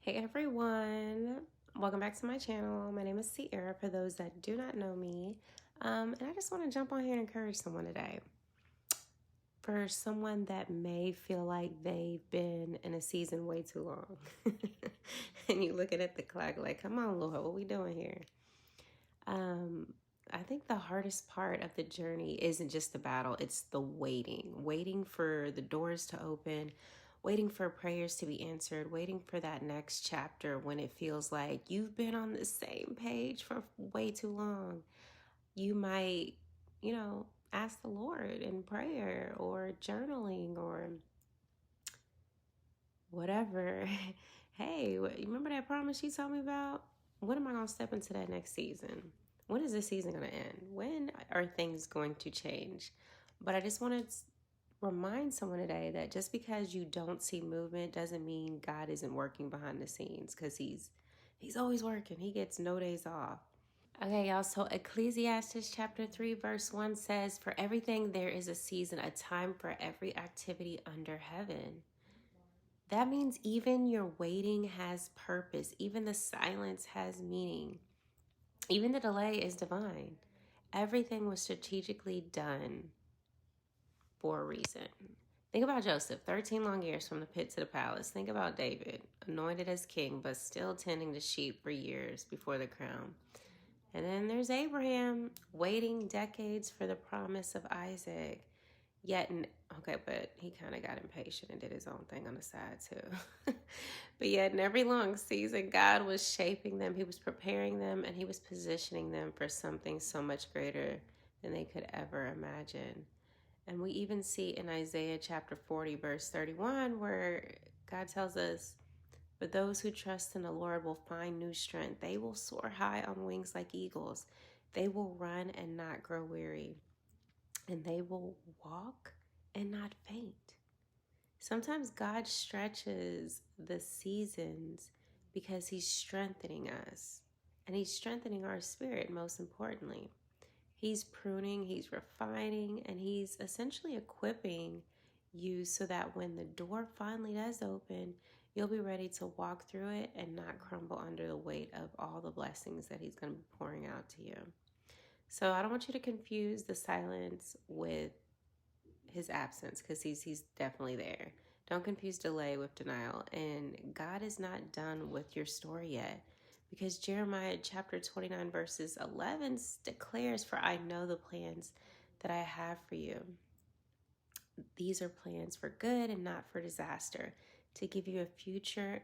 Hey everyone, welcome back to my channel. My name is Sierra for those that do not know me. And I just want to jump on here and encourage someone today. For someone that may feel like they've been in a season way too long. And you looking at the clock like, come on, Lord, what we doing here? I think the hardest part of the journey isn't just the battle, it's the waiting for the doors to open, waiting for prayers to be answered, waiting for that next chapter when it feels like you've been on the same page for way too long. You might, ask the Lord in prayer or journaling or whatever. Hey, you remember that promise you told me about? When am I going to step into that next season? When is this season going to end? When are things going to change? But I just want to remind someone today that just because you don't see movement doesn't mean God isn't working behind the scenes, because he's always working. He gets no days off. Okay, y'all. So Ecclesiastes chapter 3 verse 1 says, "For everything there is a season, a time for every activity under heaven." That means even your waiting has purpose. Even the silence has meaning. Even the delay is divine. Everything was strategically done for a reason. Think about Joseph, 13 long years from the pit to the palace. Think about David, anointed as king, but still tending the sheep for years before the crown. And then there's Abraham, waiting decades for the promise of Isaac. But he kind of got impatient and did his own thing on the side too. But yet, in every long season, God was shaping them, He was preparing them, and He was positioning them for something so much greater than they could ever imagine. And we even see in Isaiah chapter 40, verse 31, where God tells us, "But those who trust in the Lord will find new strength. They will soar high on wings like eagles. They will run and not grow weary, and they will walk and not faint." Sometimes God stretches the seasons because He's strengthening us, and He's strengthening our spirit, most importantly. He's pruning, He's refining, and He's essentially equipping you so that when the door finally does open, you'll be ready to walk through it and not crumble under the weight of all the blessings that He's going to be pouring out to you. So I don't want you to confuse the silence with His absence, because he's definitely there. Don't confuse delay with denial. And God is not done with your story yet, because Jeremiah chapter 29 verses 11 declares, "For I know the plans that I have for you. These are plans for good and not for disaster, to give you a future